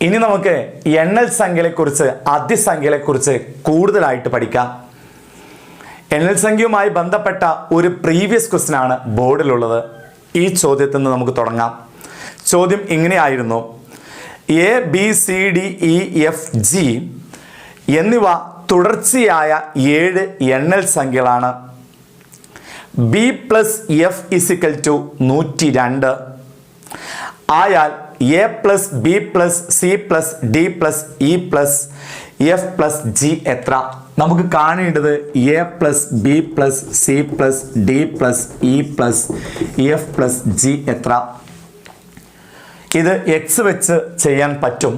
ഇനി നമുക്ക് എണ്ണൽ സംഖ്യകളെക്കുറിച്ച് അതിസംഖ്യകളെക്കുറിച്ച് കൂടുതലായിട്ട് പഠിക്കാം. എണ്ണൽ സംഖ്യയുമായി ബന്ധപ്പെട്ട ഒരു പ്രീവിയസ് ക്വസ്റ്റ്യൻ ആണ് ബോർഡിലുള്ളത്. ഈ ചോദ്യത്തിൽ നിന്ന് നമുക്ക് തുടങ്ങാം. ചോദ്യം ഇങ്ങനെയായിരുന്നു: A B C D E F G എന്നിവ തുടർച്ചയായ 7 എണ്ണൽ സംഖ്യകളാണ്. B plus F is equal to 102 ആയാൽ A plus B plus C plus D plus E plus F plus G എത്ര? നമുക്ക് കാണേണ്ടത് A plus B plus C plus D plus E plus F plus G എത്ര? ഇത് X വെച്ച് ചെയ്യാൻ പറ്റും.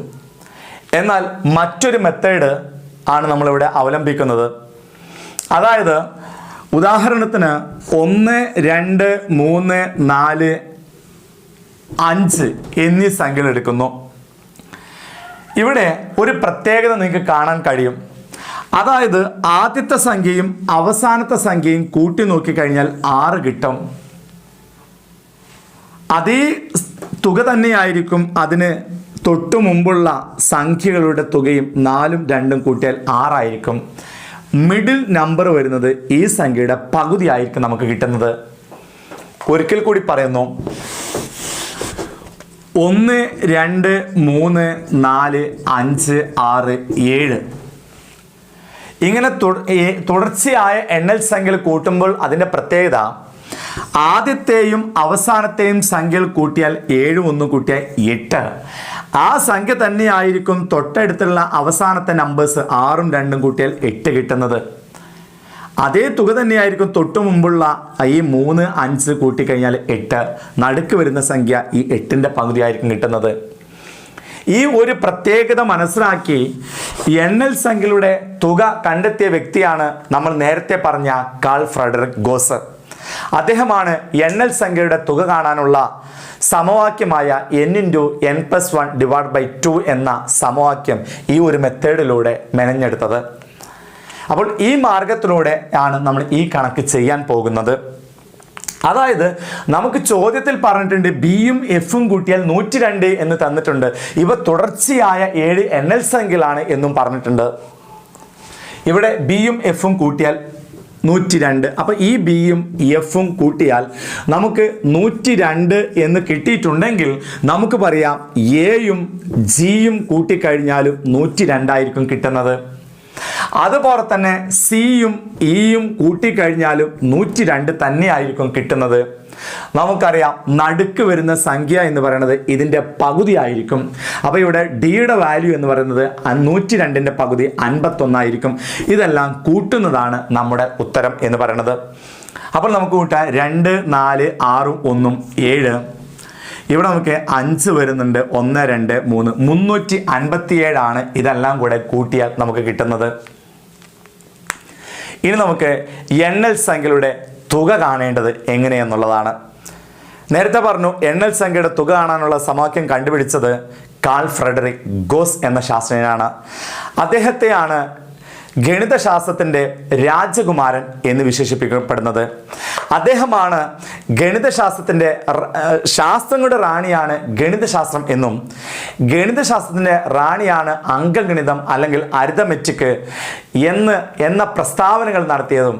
എന്നാൽ മറ്റൊരു മെത്തേഡ് ആണ് നമ്മളിവിടെ അവലംബിക്കുന്നത്. അതായത് ഉദാഹരണത്തിന് 1, 2, 3, 4, 5 എന്നീ സംഖ്യകൾ എടുക്കുന്നു. ഇവിടെ ഒരു പ്രത്യേകത നിങ്ങൾക്ക് കാണാൻ കഴിയും. അതായത് ആദ്യത്തെ സംഖ്യയും അവസാനത്തെ സംഖ്യയും കൂട്ടി നോക്കിക്കഴിഞ്ഞാൽ 6 കിട്ടും. അതേ തുക തന്നെയായിരിക്കും അതിന് തൊട്ടു മുമ്പുള്ള സംഖ്യകളുടെ തുകയും 4ഉം 2ഉം കൂട്ടിയാൽ 6 ആയിരിക്കും. മിഡിൽ നമ്പർ വരുന്നത് ഈ സംഖ്യയുടെ പകുതി ആയിരിക്കും നമുക്ക് കിട്ടുന്നത്. ഒരിക്കൽ കൂടി പറയുന്നു: 1, 2, 3, 4, 5, 6, 7 ഇങ്ങനെ തുടർച്ചയായ എണ്ണൽ സംഖ്യകൾ കൂട്ടുമ്പോൾ അതിൻ്റെ പ്രത്യേകത ആദ്യത്തെയും അവസാനത്തെയും സംഖ്യകൾ കൂട്ടിയാൽ 7 1 കൂട്ടിയാൽ 8. ആ സംഖ്യ തന്നെയായിരിക്കും തൊട്ടടുത്തുള്ള അവസാനത്തെ നമ്പേഴ്സ് 6ഉം 2ഉം കൂട്ടിയാൽ 8 കിട്ടുന്നത്. അതേ തുക തന്നെയായിരിക്കും തൊട്ടു മുമ്പുള്ള ഈ 3, 5 കൂട്ടിക്കഴിഞ്ഞാൽ 8. നടുക്ക് വരുന്ന സംഖ്യ ഈ 8ൻ്റെ പകുതി ആയിരിക്കും കിട്ടുന്നത്. ഈ ഒരു പ്രത്യേകത മനസ്സിലാക്കി എണ്ണൽ സംഖ്യകളുടെ തുക കണ്ടെത്തിയ വ്യക്തിയാണ് നമ്മൾ നേരത്തെ പറഞ്ഞ കാൾ ഫ്രെഡറിക് ഗോസ്. അദ്ദേഹമാണ് എണ്ണൽ സംഖ്യയുടെ തുക കാണാനുള്ള സമവാക്യമായ n×n+1/2 എന്ന സമവാക്യം ഈ ഒരു മെത്തേഡിലൂടെ മെനഞ്ഞെടുത്തത്. അപ്പോൾ ഈ മാർഗത്തിലൂടെ ആണ് നമ്മൾ ഈ കണക്ക് ചെയ്യാൻ പോകുന്നത്. അതായത് നമുക്ക് ചോദ്യത്തിൽ പറഞ്ഞിട്ടുണ്ട് ബിയും എഫും കൂട്ടിയാൽ 102 എന്ന് തന്നിട്ടുണ്ട്. ഇവ തുടർച്ചയായ 7 എണ്ണൽ സംഖ്യകളാണ് എന്നും പറഞ്ഞിട്ടുണ്ട്. ഇവിടെ ബിയും എഫും കൂട്ടിയാൽ 102. അപ്പോൾ ഈ ബിയും എഫും കൂട്ടിയാൽ നമുക്ക് 102 എന്ന് കിട്ടിയിട്ടുണ്ടെങ്കിൽ നമുക്ക് പറയാം എയും ജിയും കൂട്ടിക്കഴിഞ്ഞാലും 102 ആയിരിക്കും കിട്ടുന്നത്. അതുപോലെ തന്നെ സിയും ഇയും കൂട്ടിക്കഴിഞ്ഞാലും 102 തന്നെയായിരിക്കും കിട്ടുന്നത്. നമുക്കറിയാം നടുക്ക് വരുന്ന സംഖ്യ എന്ന് പറയുന്നത് ഇതിൻ്റെ പകുതി ആയിരിക്കും. അപ്പോൾ ഇവിടെ ഡിയുടെ വാല്യൂ എന്ന് പറയുന്നത് 102ൻ്റെ പകുതി 51 ആയിരിക്കും. ഇതെല്ലാം കൂട്ടുന്നതാണ് നമ്മുടെ ഉത്തരം എന്ന് പറയുന്നത്. അപ്പോൾ നമുക്ക് കൂട്ടാം 2, 4, 6, 1, 7. ഇവിടെ നമുക്ക് 5 വരുന്നുണ്ട്. 1, 2, 3 357 ആണ്. ഇതെല്ലാം കൂടെ കൂട്ടിയാൽ നമുക്ക് കിട്ടുന്നത്. ഇനി നമുക്ക് എണ്ണൽ സംഖ്യയുടെ തുക കാണേണ്ടത് എങ്ങനെയെന്നുള്ളതാണ്. നേരത്തെ പറഞ്ഞു എണ്ണൽ സംഖ്യയുടെ തുക കാണാനുള്ള സമവാക്യം കണ്ടുപിടിച്ചത് കാൾ ഫ്രെഡറിക് ഗോസ് എന്ന ശാസ്ത്രജ്ഞനാണ്. അദ്ദേഹത്തെയാണ് ഗണിതശാസ്ത്രത്തിൻ്റെ രാജകുമാരൻ എന്ന് വിശേഷിപ്പിക്കപ്പെടുന്നത്. അദ്ദേഹമാണ് ഗണിതശാസ്ത്രത്തിൻ്റെ ശാസ്ത്രങ്ങളുടെ റാണിയാണ് ഗണിതശാസ്ത്രം എന്നും ഗണിതശാസ്ത്രത്തിൻ്റെ റാണിയാണ് അങ്കഗണിതം അല്ലെങ്കിൽ അരിതമെറ്റിക് എന്ന പ്രസ്താവനകൾ നടത്തിയതും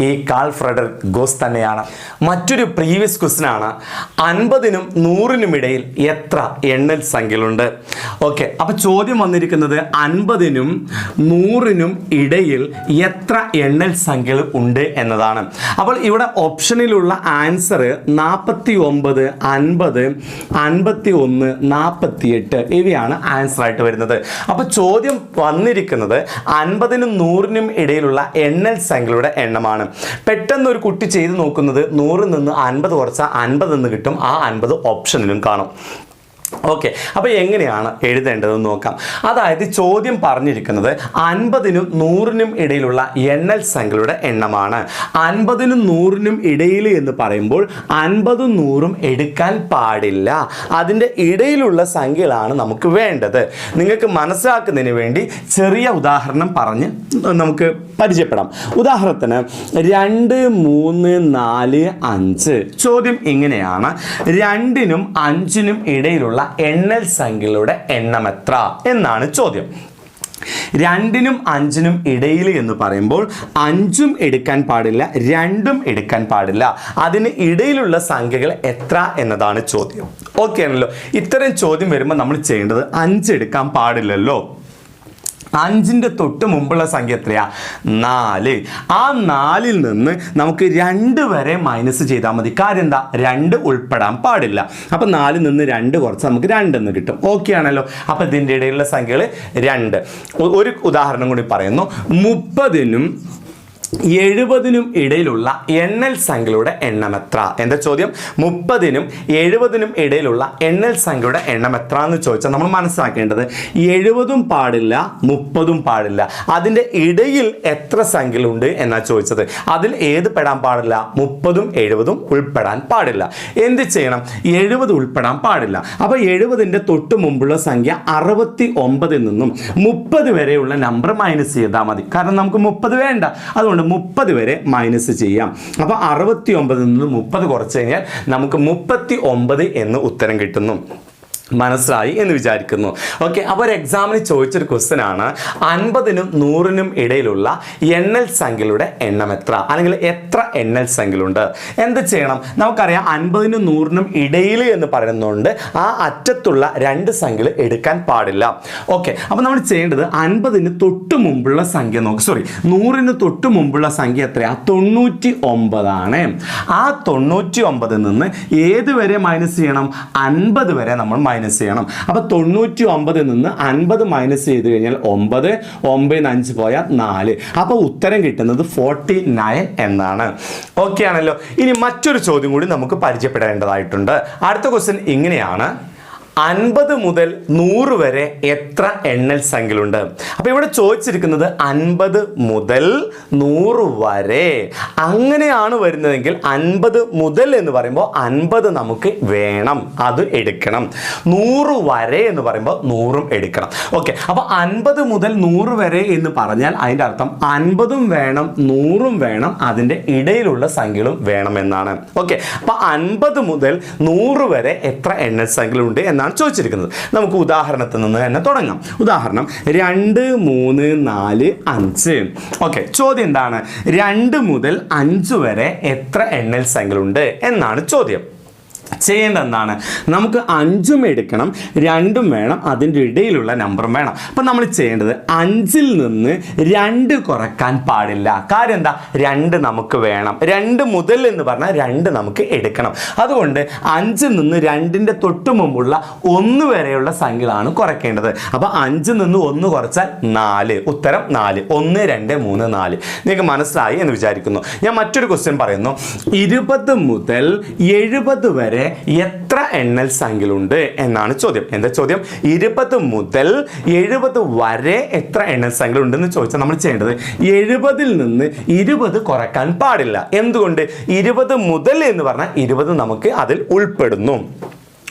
ഈ കാൾ ഫ്രെഡറിക് ഗോസ് തന്നെയാണ്. മറ്റൊരു പ്രീവിയസ് ക്വസ്റ്റ്യൻ ആണ്: 50നും 100നും ഇടയിൽ എത്ര എണ്ണൽ സംഖ്യകളുണ്ട്? ഓക്കെ, അപ്പോൾ ചോദ്യം വന്നിരിക്കുന്നത് 50നും 100നും ഇടയിൽ എത്ര എണ്ണൽ സംഖ്യകൾ ഉണ്ട് എന്നതാണ്. അപ്പോൾ ഇവിടെ ഓപ്ഷനിലുള്ള ആൻസർ 49, 50, 51, 48 ഇവയാണ് ആൻസർ ആയിട്ട് വരുന്നത്. അപ്പോൾ ചോദ്യം വന്നിരിക്കുന്നത് 50നും 100നും ഇടയിലുള്ള എണ്ണൽ സംഖ്യകളുടെ എണ്ണമാണ്. പെട്ടെന്ന് ഒരു കുട്ടി ചെയ്ത് നോക്കുന്നത് 100ൽ നിന്ന് 50 കുറച്ചാൽ 50 എന്ന് കിട്ടും. ആ 50 ഓപ്ഷനിലും കാണും. ഓക്കെ, അപ്പോൾ എങ്ങനെയാണ് എഴുതേണ്ടതെന്ന് നോക്കാം. അതായത് ചോദ്യം പറഞ്ഞിരിക്കുന്നത് 50നും 100നും ഇടയിലുള്ള എണ്ണൽ സംഖ്യകളുടെ എണ്ണമാണ്. 50നും 100നും ഇടയിൽ എന്ന് പറയുമ്പോൾ 50ഉം 100ഉം എടുക്കാൻ പാടില്ല. അതിൻ്റെ ഇടയിലുള്ള സംഖ്യകളാണ് നമുക്ക് വേണ്ടത്. നിങ്ങൾക്ക് മനസ്സിലാക്കുന്നതിന് വേണ്ടി ചെറിയ ഉദാഹരണം പറഞ്ഞ് നമുക്ക് പരിചയപ്പെടാം. ഉദാഹരണത്തിന് 2, 3, 4, 5. ചോദ്യം ഇങ്ങനെയാണ്: 2നും 5നും ഇടയിലുള്ള ഇടയിലുള്ള എണ്ണൽ സംഖ്യകളുടെ എണ്ണം എത്ര എന്നാണ് ചോദ്യം. 2നും 5നും ഇടയിൽ എന്ന് പറയുമ്പോൾ 5ഉം എടുക്കാൻ പാടില്ല, 2ഉം എടുക്കാൻ പാടില്ല. അതിന് ഇടയിലുള്ള സംഖ്യകൾ എത്ര എന്നതാണ് ചോദ്യം. ഓക്കെ ആണല്ലോ. ഇത്തരം ചോദ്യം വരുമ്പോൾ നമ്മൾ ചെയ്യേണ്ടത് 5 എടുക്കാൻ പാടില്ലല്ലോ. 5ന്റെ തൊട്ട് മുമ്പുള്ള സംഖ്യ എത്രയാ? 4. ആ 4ൽ നിന്ന് നമുക്ക് 2 വരെ മൈനസ് ചെയ്താൽ മതി. കാര്യം എന്താ? 2 ഉൾപ്പെടാൻ പാടില്ല. അപ്പം 4ൽ നിന്ന് 2 കുറച്ച് നമുക്ക് 2 എന്ന് കിട്ടും. ഓക്കെ ആണല്ലോ. അപ്പം ഇതിൻ്റെ ഇടയിലുള്ള സംഖ്യകൾ 2. ഒരു ഉദാഹരണം കൂടി പറയുന്നു. 30നും 70നും ഇടയിലുള്ള എണ്ണൽ സംഖ്യകളുടെ എണ്ണം എത്ര? എന്താ ചോദ്യം? 30നും 70നും ഇടയിലുള്ള എണ്ണൽ സംഖ്യയുടെ എണ്ണം എത്ര എന്ന് ചോദിച്ചാൽ നമ്മൾ മനസ്സിലാക്കേണ്ടത് 70ഉം പാടില്ല, 30ഉം പാടില്ല. അതിൻ്റെ ഇടയിൽ എത്ര സംഖ്യകളുണ്ട് എന്നാ ചോദിച്ചത്. അതിൽ ഏത് പെടാൻ പാടില്ല? 30ഉം 70ഉം ഉൾപ്പെടാൻ പാടില്ല. എന്ത് ചെയ്യണം? 70 ഉൾപ്പെടാൻ പാടില്ല. അപ്പോൾ 70ന്റെ തൊട്ട് മുമ്പുള്ള സംഖ്യ 69ൽ നിന്നും 30 വരെയുള്ള നമ്പർ മൈനസ് ചെയ്താൽ മതി. കാരണം നമുക്ക് 30 വേണ്ട. അതുകൊണ്ട് 30 വരെ മൈനസ് ചെയ്യാം. അപ്പോൾ 69ൽ നിന്ന് 30 കുറച്ച് കഴിഞ്ഞാൽ നമുക്ക് 39 എന്ന് ഉത്തരം കിട്ടുന്നു. മനസ്സിലായി എന്ന് വിചാരിക്കുന്നു. ഓക്കെ. അപ്പോൾ ഒരു എക്സാമിന് ചോദിച്ചൊരു ക്വസ്റ്റ്യൻ ആണ് 50നും 100നും ഇടയിലുള്ള എണ്ണൽ സംഖ്യകളുടെ എണ്ണം എത്ര, അല്ലെങ്കിൽ എത്ര എണ്ണൽ സംഖ്യകളുണ്ട്? എന്ത് ചെയ്യണം? നമുക്കറിയാം 50നും 100നും ഇടയിൽ എന്ന് പറയുന്നതുകൊണ്ട് ആ അറ്റത്തുള്ള 2 സംഖ്യകൾ എടുക്കാൻ പാടില്ല. ഓക്കെ. അപ്പോൾ നമ്മൾ ചെയ്യേണ്ടത് 50ന് തൊട്ട് മുമ്പുള്ള സംഖ്യ നോക്കി, 100ന് തൊട്ട് മുമ്പുള്ള സംഖ്യ എത്രയാണ്? 99 ആണ്. ആ 99ൽ നിന്ന് ഏത് വരെ മൈനസ് ചെയ്യണം? 50 വരെ നമ്മൾ മൈനസ് ചെയ്യണം. അപ്പൊ 99ൽ നിന്ന് 50 മൈനസ് ചെയ്ത് കഴിഞ്ഞാൽ 9, 9 5 പോയാൽ 4. അപ്പൊ ഉത്തരം കിട്ടുന്നത് 49 എന്നാണ്. ഓക്കെ ആണല്ലോ. ഇനി മറ്റൊരു ചോദ്യം കൂടി നമുക്ക് പരിചയപ്പെടേണ്ടതായിട്ടുണ്ട്. അടുത്ത ക്വസ്റ്റ്യൻ ഇങ്ങനെയാണ്: 50 മുതൽ 100 വരെ എത്ര എണ്ണൽ സംഖ്യകളുണ്ട്? അപ്പോൾ ഇവിടെ ചോദിച്ചിരിക്കുന്നത് 50 മുതൽ 100 വരെ. അങ്ങനെയാണ് വരുന്നതെങ്കിൽ 50 മുതൽ എന്ന് പറയുമ്പോൾ 50 നമുക്ക് വേണം, അത് എടുക്കണം. 100 വരെ എന്ന് പറയുമ്പോൾ 100ഉം എടുക്കണം. ഓക്കെ. അപ്പോൾ 50 മുതൽ 100 വരെ എന്ന് പറഞ്ഞാൽ അതിൻ്റെ അർത്ഥം 50ഉം വേണം, 100ഉം വേണം, അതിൻ്റെ ഇടയിലുള്ള സംഖ്യകളും വേണമെന്നാണ്. ഓക്കെ. അപ്പോൾ 50 മുതൽ 100 വരെ എത്ര എണ്ണൽ സംഖ്യകളുണ്ട് എന്നാണ് ചോദിച്ചിരിക്കുന്നത്. നമുക്ക് ഉദാഹരണത്തിൽ നിന്ന് തന്നെ തുടങ്ങാം. ഉദാഹരണം 2, 3, 4, 5. ഓക്കെ. ചോദ്യം എന്താണ്? 2 മുതൽ 5 വരെ എത്ര എണ്ണൽ സംഖ്യകളുണ്ട് എന്നാണ് ചോദ്യം. ചെയ്യേണ്ടത് എന്താണ്? നമുക്ക് 5ഉം എടുക്കണം, 2ഉം വേണം, അതിൻ്റെ ഇടയിലുള്ള നമ്പറും വേണം. അപ്പം നമ്മൾ ചെയ്യേണ്ടത് 5ൽ നിന്ന് 2 കുറക്കാൻ പാടില്ല. കാര്യം എന്താ? 2 നമുക്ക് വേണം. 2 മുതൽ എന്ന് പറഞ്ഞാൽ 2 നമുക്ക് എടുക്കണം. അതുകൊണ്ട് 5ൽ നിന്ന് 2ന്റെ തൊട്ട് മുമ്പുള്ള 1 വരെയുള്ള സംഖ്യകളാണ് കുറയ്ക്കേണ്ടത്. അപ്പോൾ 5ൽ നിന്ന് 1 കുറച്ചാൽ 4. ഉത്തരം 4. 1 2 3 4. നിങ്ങൾക്ക് മനസ്സിലായി എന്ന് വിചാരിക്കുന്നു. ഞാൻ മറ്റൊരു ക്വസ്റ്റ്യൻ പറയുന്നു. 20 മുതൽ 70 വരെ എത്ര എണ്ണൽ സംഖ്യകളുണ്ട് എന്നാണ് ചോദ്യം. എന്താ ചോദ്യം? 20 മുതൽ 70 വരെ എത്ര എണ്ണൽ സംഖ്യകളുണ്ടെന്ന് ചോദിച്ചാൽ നമ്മൾ ചെയ്യേണ്ടത് 70ൽ നിന്ന് 20 കുറയ്ക്കാൻ പാടില്ല. എന്തുകൊണ്ട്? 20 മുതൽ എന്ന് പറഞ്ഞാൽ 20 നമുക്ക് അതിൽ ഉൾപ്പെടുന്നു.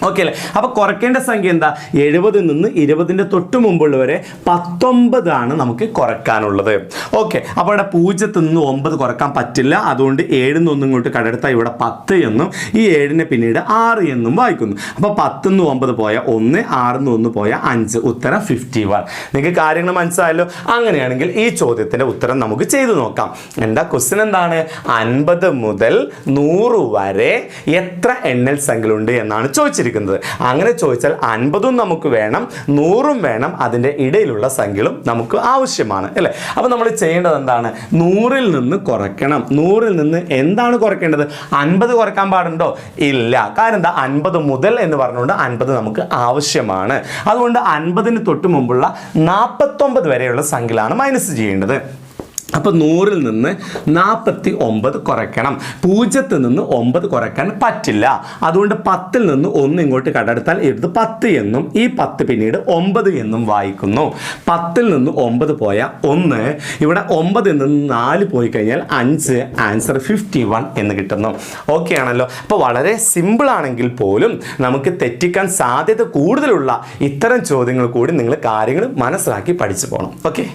ഓക്കെ അല്ലേ? അപ്പോൾ കുറയ്ക്കേണ്ട സംഖ്യ എന്താ? 70ൽ നിന്ന് 20ന്റെ തൊട്ട് മുമ്പുള്ളവരെ 19 ആണ് നമുക്ക് കുറയ്ക്കാനുള്ളത്. ഓക്കെ. അപ്പോൾ ഇവിടെ 0ൽ നിന്ന് 9 കുറയ്ക്കാൻ പറ്റില്ല. അതുകൊണ്ട് 7ൽ നിന്ന് 1 ഇങ്ങോട്ട് കടയെടുത്താൽ ഇവിടെ 10 എന്നും ഈ 7നെ പിന്നീട് 6 എന്നും വായിക്കുന്നു. അപ്പോൾ 10ൽ നിന്ന് 9 പോയാൽ 1, 6ൽ നിന്ന് 1 പോയാൽ 5. ഉത്തരം 51. നിങ്ങൾക്ക് കാര്യങ്ങൾ മനസ്സിലായല്ലോ. അങ്ങനെയാണെങ്കിൽ ഈ ചോദ്യത്തിൻ്റെ ഉത്തരം നമുക്ക് ചെയ്തു നോക്കാം. എന്താ ക്വസ്റ്റ്യൻ? എന്താണ്? 50 മുതൽ 100 വരെ എത്ര എണ്ണൽ സംഖ്യകളുണ്ട് എന്നാണ് ചോദിച്ചിരിക്കുന്നത്. അങ്ങനെ ചോദിച്ചാൽ 50ഉം നമുക്ക് വേണം, 100ഉം വേണം, അതിൻ്റെ ഇടയിലുള്ള സംഖ്യകളും നമുക്ക് ആവശ്യമാണ് അല്ലേ? അപ്പോൾ നമ്മൾ ചെയ്യേണ്ടത് എന്താണ്? 100ൽ നിന്ന് കുറയ്ക്കണം. 100ൽ നിന്ന് എന്താണ് കുറയ്ക്കേണ്ടത്? 50 കുറയ്ക്കാൻ പാടുണ്ടോ? ഇല്ല. കാരണം എന്താ? 50 മുതൽ എന്ന് പറഞ്ഞുകൊണ്ട് 50 നമുക്ക് ആവശ്യമാണ്. അതുകൊണ്ട് 50ന് തൊട്ട് മുമ്പുള്ള 49 വരെയുള്ള സംഖ്യകളാണ് മൈനസ് ചെയ്യേണ്ടത്. അപ്പോൾ 100ൽ നിന്ന് 49 കുറയ്ക്കണം. 0ൽ നിന്ന് 9 കുറയ്ക്കാൻ പറ്റില്ല. അതുകൊണ്ട് 10ൽ നിന്ന് 1 ഇങ്ങോട്ട് കടമെടുത്താൽ ഇത് 10 എന്നും ഈ 10 പിന്നീട് 9 എന്നും വായിക്കുന്നു. 10ൽ നിന്ന് 9 പോയാൽ 1, ഇവിടെ 9ൽ നിന്ന് 4 പോയി കഴിഞ്ഞാൽ 5. ആൻസർ 51 എന്ന് കിട്ടുന്നു. ഓക്കെ ആണല്ലോ. അപ്പോൾ വളരെ സിമ്പിൾ ആണെങ്കിൽ പോലും നമുക്ക് തെറ്റിക്കാൻ സാധ്യത കൂടുതലുള്ള ഇത്തരം ചോദ്യങ്ങൾ കൂടി നിങ്ങൾ കാര്യങ്ങൾ മനസ്സിലാക്കി പഠിച്ചു പോകണം. ഓക്കെ.